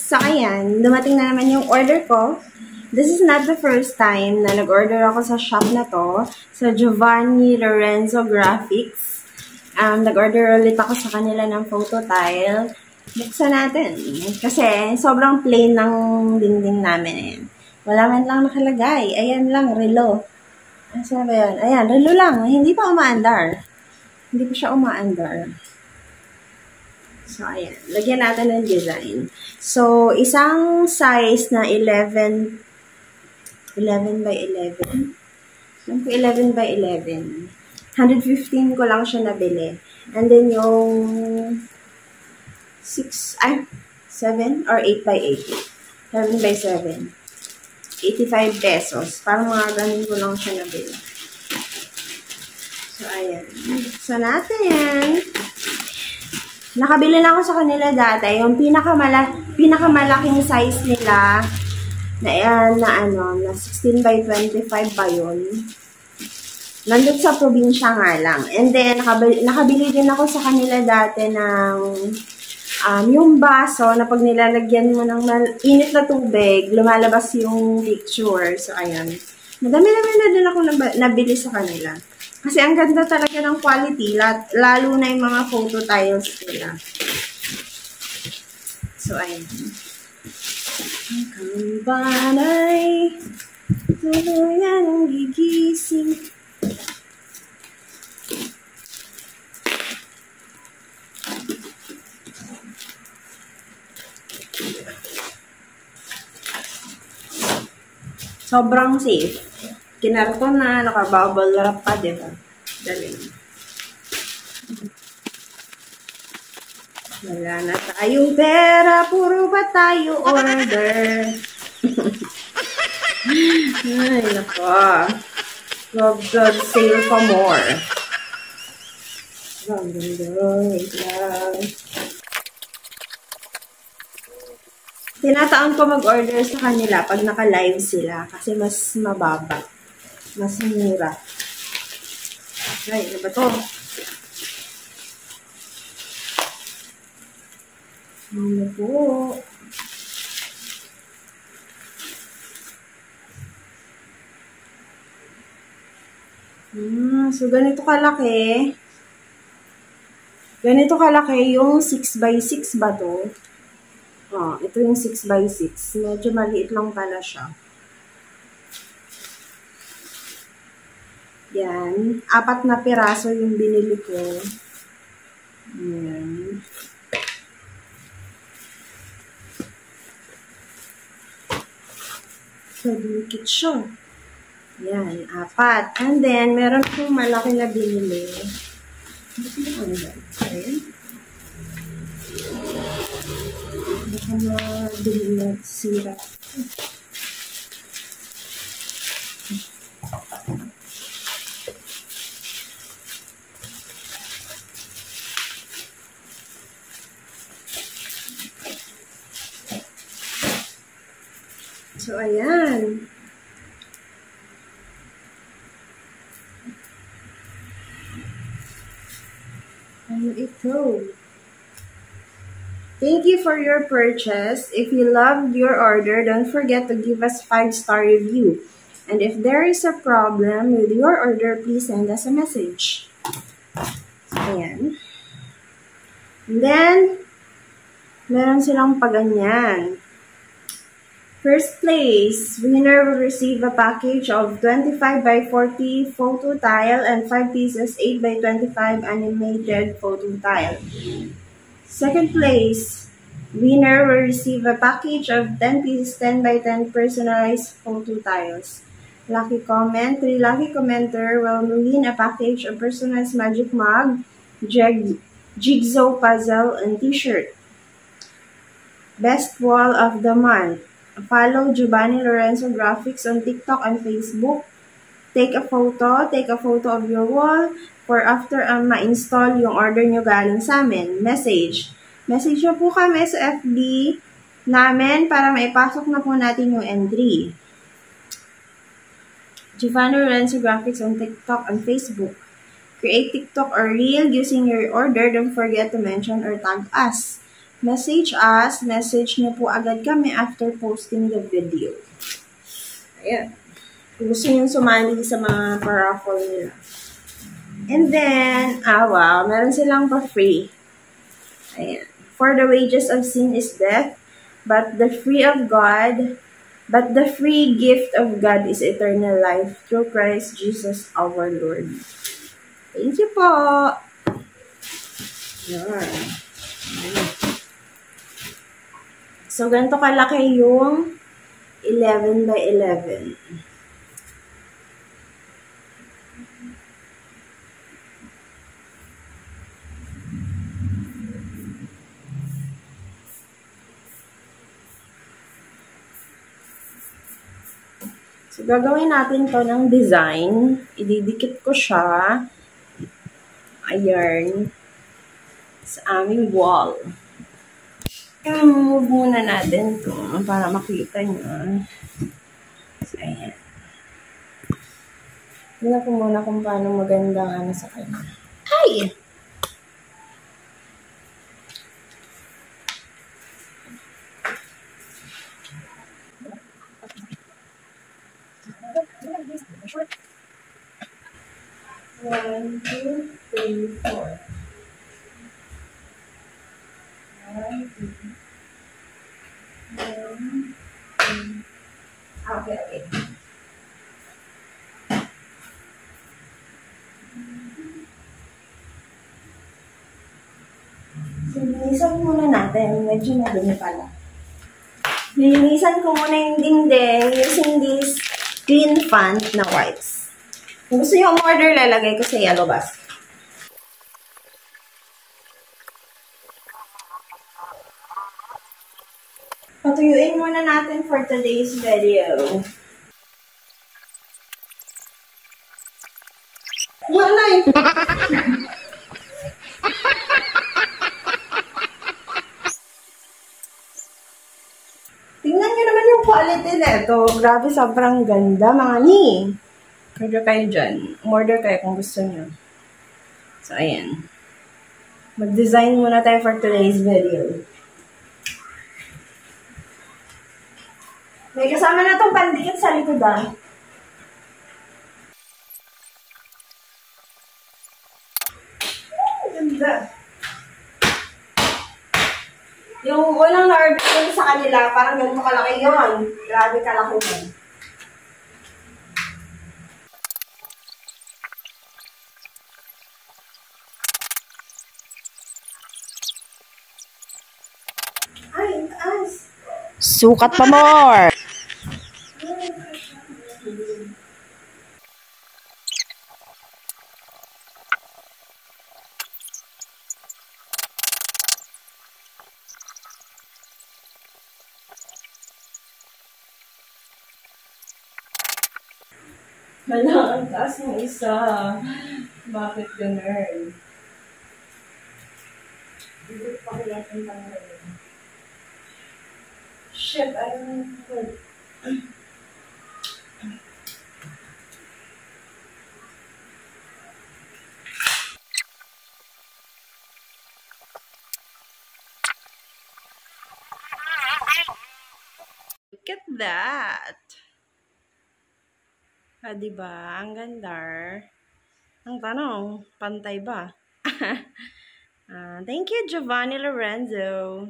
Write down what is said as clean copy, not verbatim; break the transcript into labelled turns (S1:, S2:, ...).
S1: So, ayan, dumating na naman yung order ko. This is not the first time na nag-order ako sa shop na to, sa Giovanni Lorenzo Graphics. Nag-order ulit ako sa kanila ng photo tile. Buksan natin. Kasi sobrang plain ng dingding namin. Ayan. Wala man lang nakalagay. Ayan lang, relo. Ano sabi yan? Ayan, relo lang. Hindi pa umaandar. Hindi pa siya umaandar. So, ayan. Lagyan natin ng design. So, isang size na 11 by 11. 11 by 11. 115 ko lang siya nabili. And then yung 7 or 8 by 8. 7 by 7. 85 pesos. Parang mga ganun ko lang siya nabili. So, ayan. So, natin. Nakabili na ako sa kanila dati. Yung pinakamalaking size nila na 16 by 25 ba yun? Nandun sa probinsya nga lang. And then, nakabili din ako sa kanila dati ng yung baso na pag nilalagyan mo ng init na tubig, lumalabas yung picture. So, ayan. Madami-dami na din ako nabili sa kanila. Kasi ang ganda talaga ng quality, lalo na yung mga photo tiles nila. So, ayan. Ang kambanay, tuluyan ang gigising. Sobrang safe. Kinarton na, naka-bubble wrap pa, diba? Dali. Wala na tayong pera, puro ba tayo order? Ay, nako. God, sale pa more. Wait lang. Tinataon ko mag-order sa kanila pag naka-live sila kasi mas mababa. Mas mura. Ay, ano ba to? Ano po? So, ganito kalaki. Ganito kalaki yung 6x6 ba to? Ito yung 6x6. Medyo maliit lang pala siya. Yan. 4 na piraso yung binili ko. Yan. So, dikit siya. Yan. 4. And then, meron akong malaki na binili. Ano ba? Ayan. Baka mabili na sira. So, ayan. Ano ito? Thank you for your purchase. If you loved your order, don't forget to give us 5-star review. And if there is a problem with your order, please send us a message. So, ayan. And then, meron silang paganyan. First place, winner will receive a package of 25 by 40 photo tile and 5 pieces 8 by 25 animated photo tile. Second place, winner will receive a package of 10 pieces 10 by 10 personalized photo tiles. Lucky comment, 3 lucky commenter will win a package of personalized magic mug, jigsaw puzzle, and t-shirt. Best wall of the month. Follow Giovanni Lorenzo Graphics on TikTok and Facebook. Take a photo of your wall for after ma-install yung order nyo galing sa amin. Message nyo po kami sa FB namin para maipasok na po natin yung entry. Giovanni Lorenzo Graphics on TikTok and Facebook. Create TikTok or Reel using your order. Don't forget to mention or tag us. Message us. Message niyo po agad kami after posting the video. Ayan. Kung gusto niyo sumali sa mga paraffle nila. And then, wow, meron silang pa-free. Ayan. For the wages of sin is death, but the free gift of God is eternal life through Christ Jesus our Lord. Thank you po. Yan. So, ganito kalaki yung 11 by 11. So, gagawin natin to ng design. Ididikit ko siya. Ayan. Sa aming wall. I-move muna natin to para makita nyo. So, ayan. Tignan ko muna kung paano magandang ano sa kanya. Ay! One, two, three, four. Okay. So, linisan muna natin. Medyo madumi pala. Linisan ko muna yung dingding using this clean font na whites. Kung gusto nyo umorder, lalagay ko sa yellow basket. Patuyuin muna natin for today's video. Walay! Tingnan nyo naman yung quality nito. Grabe, sobrang ganda, mga ni. Order kayo dyan. Umorder kayo kung gusto nyo. So, ayan. Mag-design muna tayo for today's video. May kasama na itong pandikit sa likodan. Ganda. Yung unang na-order ko sa kanila, parang ganito kalaki yun. Grabe kalaki yun. Ay, ang taas.
S2: Sukat pa more!
S1: Hala, ang taas ng isa. Bakit ganun? Dito pa kaya itong tanggalin. Shit, I don't know. Look at that! Diba? Ang ganda. Ang tanong, pantay ba? Thank you, Giovanni Lorenzo.